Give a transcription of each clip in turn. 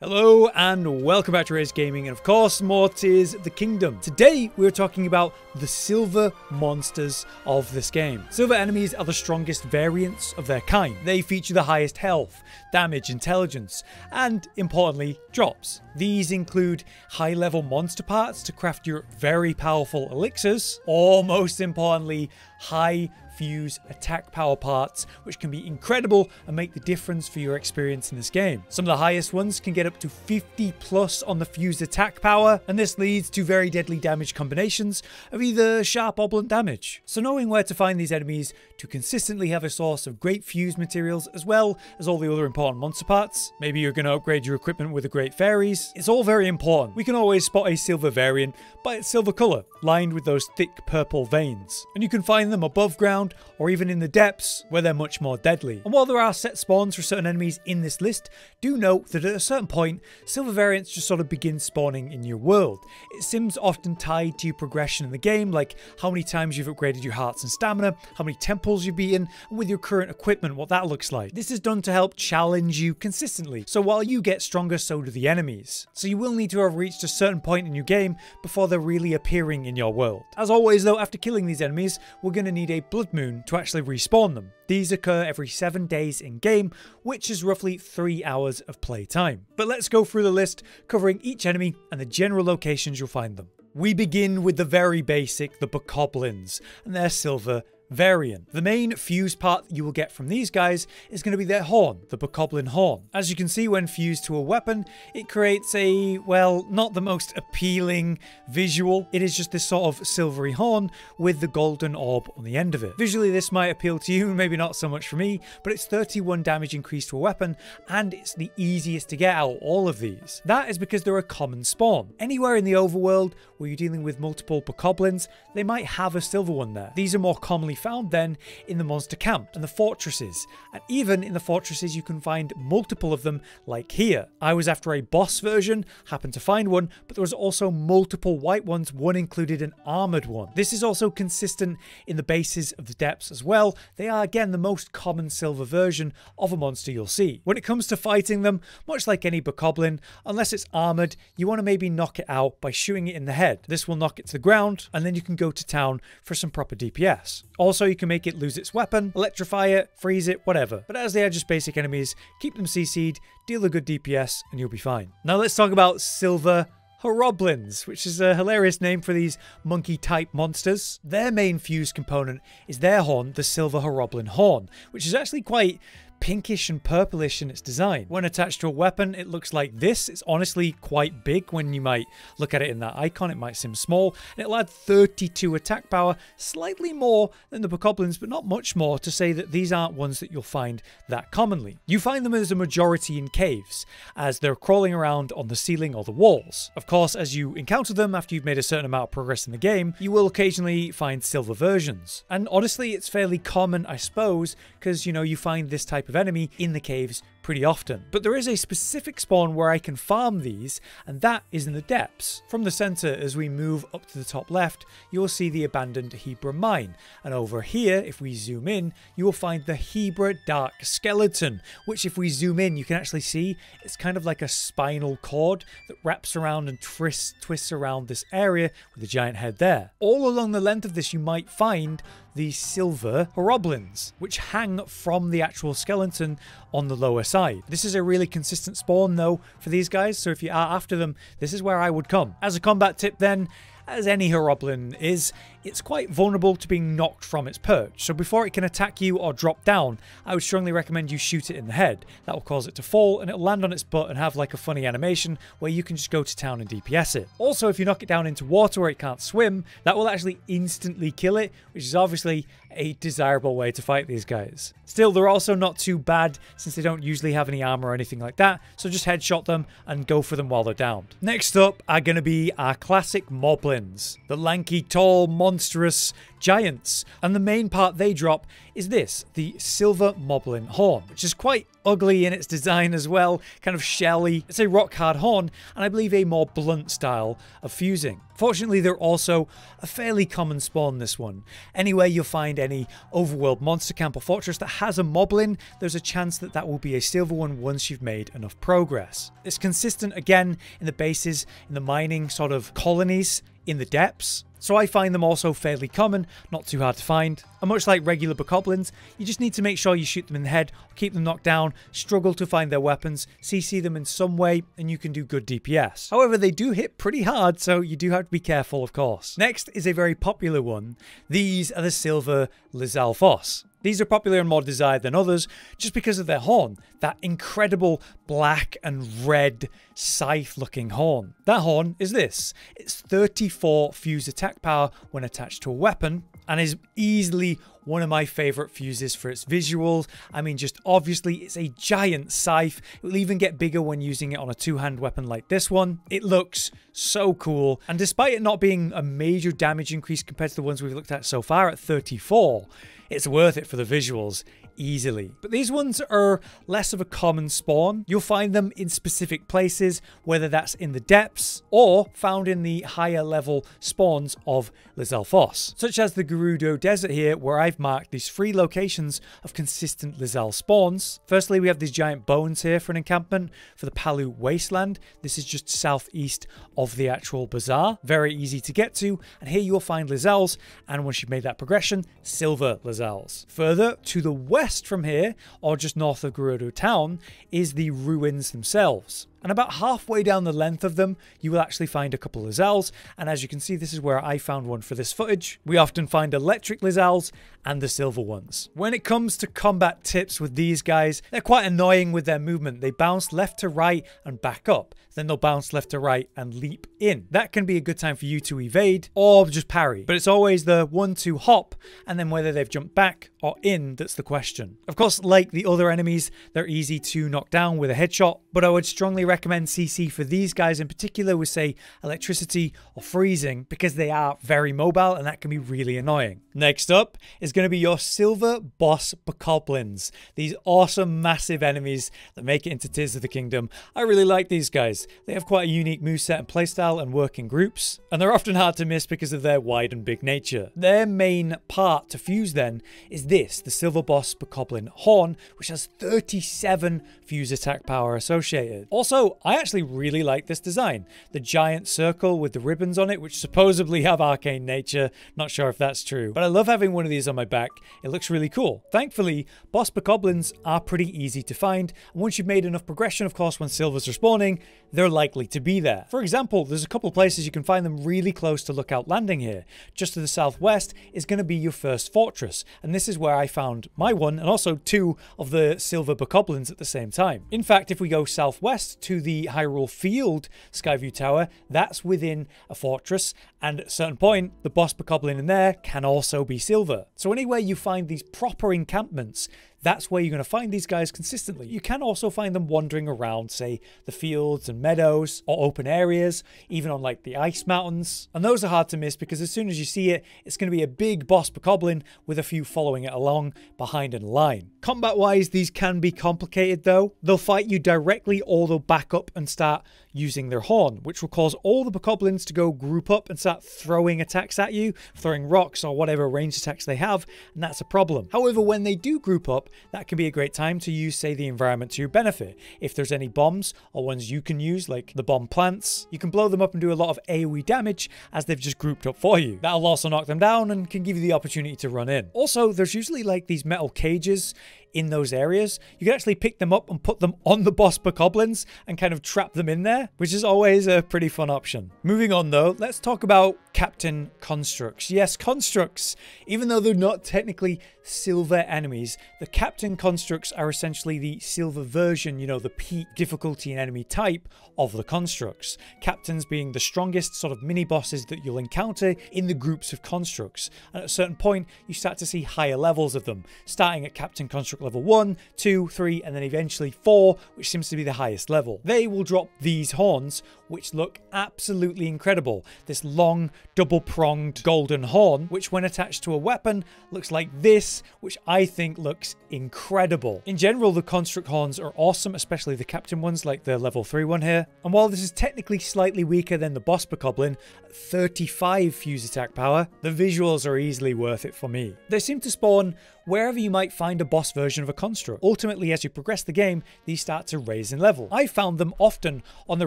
Hello and welcome back to Raze Gaming, and of course more Tears of the Kingdom. Today we're talking about the silver monsters of this game. Silver enemies are the strongest variants of their kind. They feature the highest health, damage, intelligence, and importantly, drops. These include high level monster parts to craft your very powerful elixirs, or most importantly, high fuse attack power parts, which can be incredible and make the difference for your experience in this game. Some of the highest ones can get up to 50 plus on the fused attack power, and this leads to very deadly damage combinations of either sharp or blunt damage. So knowing where to find these enemies to consistently have a source of great fused materials as well as all the other important monster parts, maybe you're going to upgrade your equipment with the great fairies, it's all very important. We can always spot a silver variant by its silver colour, lined with those thick purple veins, and you can find them above ground or even in the depths where they're much more deadly. And while there are set spawns for certain enemies in this list, do note that at a certain point, silver variants just sort of begin spawning in your world. It seems often tied to your progression in the game, like how many times you've upgraded your hearts and stamina, how many temples you've beaten, and with your current equipment, what that looks like. This is done to help challenge you consistently, so while you get stronger, so do the enemies. So you will need to have reached a certain point in your game before they're really appearing in your world. As always though, after killing these enemies, we're going to need a blood moon to actually respawn them. These occur every 7 days in game, which is roughly 3 hours of play time. But let's go through the list, covering each enemy and the general locations you'll find them. We begin with the very basic, the Bokoblins, and their silver variant. The main fuse part you will get from these guys is going to be their horn, the Bokoblin horn. As you can see, when fused to a weapon, it creates a, well, not the most appealing visual. It is just this sort of silvery horn with the golden orb on the end of it. Visually, this might appeal to you, maybe not so much for me, but it's 31 damage increase to a weapon, and it's the easiest to get out of all of these. That is because they're a common spawn. Anywhere in the overworld where you're dealing with multiple Bokoblins, they might have a silver one there. These are more commonly found then in the monster camp and the fortresses, and even in the fortresses you can find multiple of them, like here. I was after a boss version, happened to find one, but there was also multiple white ones, one included an armored one. This is also consistent in the bases of the depths as well. They are again the most common silver version of a monster you'll see. When it comes to fighting them, much like any Bokoblin, unless it's armored, you want to maybe knock it out by shooting it in the head. This will knock it to the ground, and then you can go to town for some proper DPS. Also, you can make it lose its weapon, electrify it, freeze it, whatever. But as they are just basic enemies, keep them CC'd, deal a good DPS, and you'll be fine. Now let's talk about silver Horoblins, which is a hilarious name for these monkey-type monsters. Their main fuse component is their horn, the silver Horoblin horn, which is actually quite pinkish and purplish in its design. When attached to a weapon, it looks like this. It's honestly quite big when you might look at it in that icon. It might seem small, and it'll add 32 attack power, slightly more than the Bokoblins, but not much more, to say that these aren't ones that you'll find that commonly. You find them as a majority in caves, as they're crawling around on the ceiling or the walls. Of course, as you encounter them after you've made a certain amount of progress in the game, you will occasionally find silver versions. And honestly, it's fairly common, I suppose, because, you know, you find this type of enemy in the caves pretty often. But there is a specific spawn where I can farm these, and that is in the depths. From the center, as we move up to the top left, you'll see the abandoned Hebra mine, and over here, if we zoom in, you will find the Hebra Dark Skeleton, which if we zoom in, you can actually see it's kind of like a spinal cord that wraps around and twists around this area with a giant head there. All along the length of this, you might find the silver Horoblins, which hang from the actual skeleton on the lower side. This is a really consistent spawn though for these guys, so if you are after them, this is where I would come. As a combat tip then, as any Horoblin is, it's quite vulnerable to being knocked from its perch. So before it can attack you or drop down, I would strongly recommend you shoot it in the head. That will cause it to fall, and it'll land on its butt and have like a funny animation where you can just go to town and DPS it. Also, if you knock it down into water where it can't swim, that will actually instantly kill it, which is obviously a desirable way to fight these guys. Still, they're also not too bad since they don't usually have any armor or anything like that, so just headshot them and go for them while they're downed. Next up are going to be our classic Moblins, the lanky, tall, monstrous giants, and the main part they drop is this, the Silver Moblin Horn, which is quite ugly in its design as well, kind of shelly. It's a rock hard horn, and I believe a more blunt style of fusing. Fortunately, they're also a fairly common spawn, this one. Anywhere you'll find any overworld monster camp or fortress that has a Moblin, there's a chance that that will be a silver one once you've made enough progress. It's consistent again in the bases, in the mining sort of colonies, in the depths. So I find them also fairly common, not too hard to find. And much like regular bokoblins, you just need to make sure you shoot them in the head, keep them knocked down, struggle to find their weapons, CC them in some way, and you can do good DPS. However, they do hit pretty hard, so you do have to be careful, of course. Next is a very popular one. These are the Silver Lizalfos. These are popular and more desired than others just because of their horn, that incredible black and red scythe looking horn. That horn is this. It's 34 fuse attack power when attached to a weapon and is easily one of my favorite fuses for its visuals. I mean, just obviously it's a giant scythe. It will even get bigger when using it on a two-hand weapon like this one. It looks so cool. And despite it not being a major damage increase compared to the ones we've looked at so far at 34, it's worth it for the visuals easily. But these ones are less of a common spawn. You'll find them in specific places, whether that's in the depths or found in the higher level spawns of Lizalfos, such as the Gerudo Desert here, where I've marked these 3 locations of consistent Lizal spawns. Firstly, we have these giant bones here for an encampment for the Palu Wasteland. This is just southeast of the actual bazaar. Very easy to get to, and here you'll find Lizals, and once you've made that progression, silver Lizals. Further to the west from here, or just north of Gerudo town, is the ruins themselves. And about halfway down the length of them, you will actually find a couple Lizals. And as you can see, this is where I found one for this footage. We often find electric Lizals and the silver ones. When it comes to combat tips with these guys, they're quite annoying with their movement. They bounce left to right and back up. Then they'll bounce left to right and leap in. That can be a good time for you to evade or just parry. But it's always the 1-2 hop, and then whether they've jumped back or in that's the question. Of course, like the other enemies, they're easy to knock down with a headshot, but I would strongly recommend CC for these guys in particular with, say, electricity or freezing, because they are very mobile and that can be really annoying. Next up is going to be your Silver Boss Bokoblins. These awesome, massive enemies that make it into Tears of the Kingdom. I really like these guys. They have quite a unique moveset and playstyle and work in groups, and they're often hard to miss because of their wide and big nature. Their main part to fuse then is this, the Silver Boss Bokoblin Horn, which has 37 fuse attack power associated. Also, I actually really like this design. The giant circle with the ribbons on it, which supposedly have arcane nature. Not sure if that's true, but I love having one of these on my back. It looks really cool. Thankfully, boss bokoblins are pretty easy to find, and once you've made enough progression, of course, when silvers are spawning, they're likely to be there. For example, there's a couple of places you can find them really close to Lookout Landing here. Just to the southwest is going to be your first fortress, and this is where I found my one, and also 2 of the silver bokoblins at the same time. In fact, if we go southwest to the Hyrule Field Skyview Tower, that's within a fortress, and at a certain point, the boss bokoblin in there can also be silver. So anywhere you find these proper encampments, that's where you're going to find these guys consistently. You can also find them wandering around, say, the fields and meadows or open areas, even on like the ice mountains. And those are hard to miss because as soon as you see it, it's going to be a big boss bokoblin with a few following it along behind in a line. Combat-wise, these can be complicated though. They'll fight you directly or they'll back up and start using their horn, which will cause all the bokoblins to go group up and start throwing attacks at you, throwing rocks or whatever ranged attacks they have, and that's a problem. However, when they do group up, that can be a great time to use, say, the environment to your benefit. If there's any bombs or ones you can use, like the bomb plants, you can blow them up and do a lot of AoE damage as they've just grouped up for you. That'll also knock them down and can give you the opportunity to run in. Also, there's usually like these metal cages in those areas. You can actually pick them up and put them on the boss bokoblins and kind of trap them in there, which is always a pretty fun option. Moving on though, let's talk about Captain Constructs. Yes, Constructs. Even though they're not technically silver enemies, the Captain Constructs are essentially the silver version, you know, the peak difficulty and enemy type of the Constructs. Captains being the strongest sort of mini bosses that you'll encounter in the groups of Constructs. And at a certain point, you start to see higher levels of them, starting at Captain Construct level 1, 2, 3, and then eventually 4, which seems to be the highest level. They will drop these horns, which look absolutely incredible. This long, double-pronged golden horn, which when attached to a weapon, looks like this, which I think looks incredible. In general, the construct horns are awesome, especially the captain ones, like the level 3 one here. And while this is technically slightly weaker than the boss bokoblin, 35 fuse attack power, the visuals are easily worth it for me. They seem to spawn wherever you might find a boss version of a construct. Ultimately, as you progress the game, these start to raise in level. I found them often on the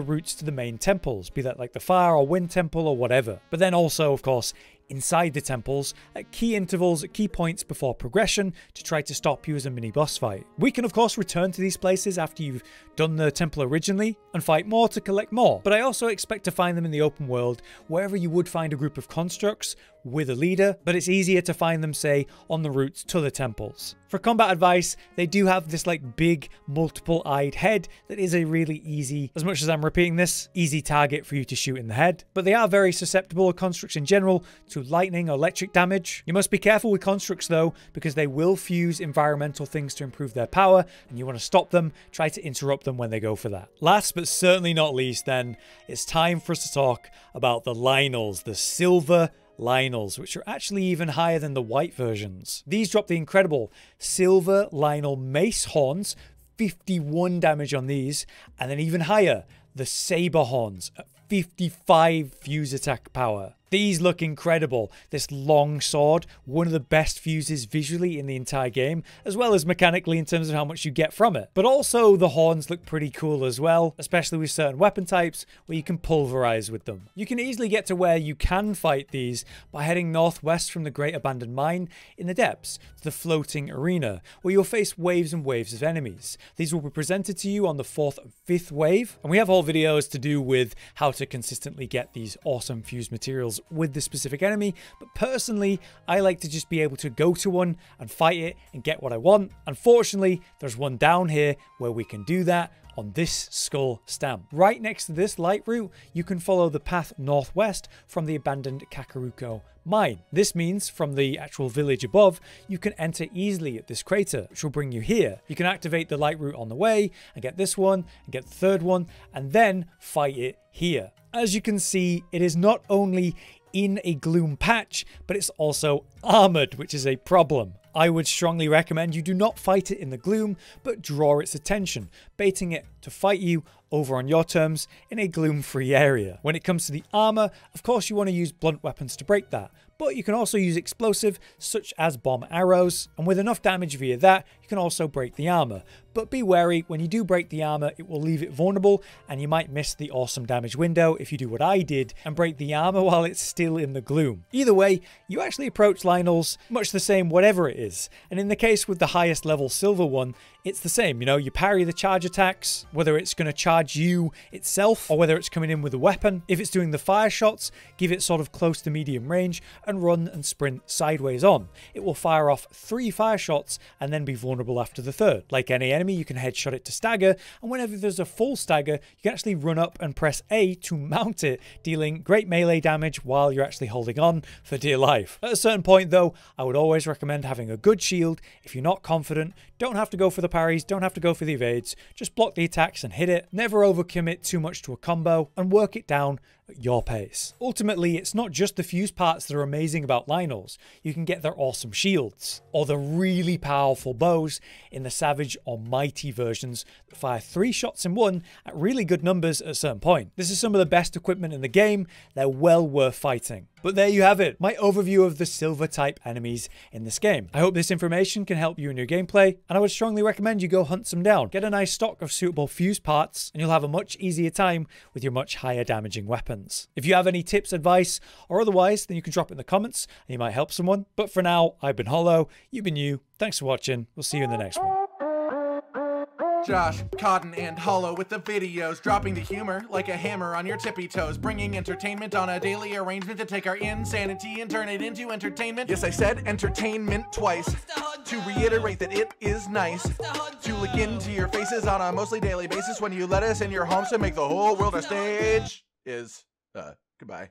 routes to the main temples, be that like the fire or wind temple or whatever. But then also, of course, inside the temples at key intervals at key points before progression to try to stop you as a mini boss fight. We can of course return to these places after you've done the temple originally and fight more to collect more, but I also expect to find them in the open world wherever you would find a group of constructs with a leader, but it's easier to find them, say, on the routes to the temples. For combat advice, they do have this like big multiple-eyed head that is a really easy, as much as I'm repeating this, easy target for you to shoot in the head. But they are very susceptible to constructs in general to lightning or electric damage. You must be careful with constructs though, because they will fuse environmental things to improve their power, and you want to stop them, try to interrupt them when they go for that. Last but certainly not least then, it's time for us to talk about the Lynels, the silver Lynels, which are actually even higher than the white versions. These drop the incredible silver Lynel mace horns, 51 damage on these, and then even higher, the saber horns at 55 fuse attack power. These look incredible. This long sword, one of the best fuses visually in the entire game, as well as mechanically in terms of how much you get from it. But also the horns look pretty cool as well, especially with certain weapon types where you can pulverize with them. You can easily get to where you can fight these by heading northwest from the Great Abandoned Mine in the depths to the floating arena, where you'll face waves and waves of enemies. These will be presented to you on the 4th and 5th wave, and we have whole videos to do with how to consistently get these awesome fused materials with the specific enemy, but personally I like to just be able to go to one and fight it and get what I want. Unfortunately, there's one down here where we can do that on this skull stamp. Right next to this light route, you can follow the path northwest from the abandoned Kakariko mine. This means from the actual village above, you can enter easily at this crater, which will bring you here. You can activate the light route on the way and get this one and get the third one and then fight it here. As you can see, it is not only in a gloom patch, but it's also armored, which is a problem. I would strongly recommend you do not fight it in the gloom, but draw its attention, baiting it to fight you over on your terms in a gloom-free area. When it comes to the armor, of course you want to use blunt weapons to break that, but you can also use explosive such as bomb arrows, and with enough damage via that, you can also break the armor. But be wary, when you do break the armor, it will leave it vulnerable, and you might miss the awesome damage window if you do what I did and break the armor while it's still in the gloom. Either way, you actually approach Lynels much the same whatever it is, and in the case with the highest level silver one, it's the same. You know, you parry the charge attacks, whether it's going to charge you itself or whether it's coming in with a weapon. If it's doing the fire shots, give it sort of close to medium range and run and sprint sideways on. It will fire off 3 fire shots and then be vulnerable after the third. Like any enemy, you can headshot it to stagger, and whenever there's a full stagger, you can actually run up and press A to mount it, dealing great melee damage while you're actually holding on for dear life. At a certain point though, I would always recommend having a good shield. If you're not confident, don't have to go for the parries, don't have to go for the evades, just block the attacks and hit it. Never overcommit too much to a combo and work it down at your pace. Ultimately, it's not just the fuse parts that are amazing about Lynels. You can get their awesome shields, or the really powerful bows in the Savage or Mighty versions that fire 3 shots in one at really good numbers at a certain point. This is some of the best equipment in the game. They're well worth fighting. But there you have it, my overview of the silver type enemies in this game. I hope this information can help you in your gameplay, and I would strongly recommend you go hunt some down. Get a nice stock of suitable fuse parts, and you'll have a much easier time with your much higher damaging weapons. If you have any tips, advice, or otherwise, then you can drop it in the comments, and you might help someone. But for now, I've been Hollow, you've been you. Thanks for watching, we'll see you in the next one. Josh, Cotton, and Hollow with the videos, dropping the humor like a hammer on your tippy toes, bringing entertainment on a daily arrangement to take our insanity and turn it into entertainment. Yes, I said entertainment twice, to reiterate that it is nice to look into your faces on a mostly daily basis when you let us in your homes to make the whole world a stage. Goodbye.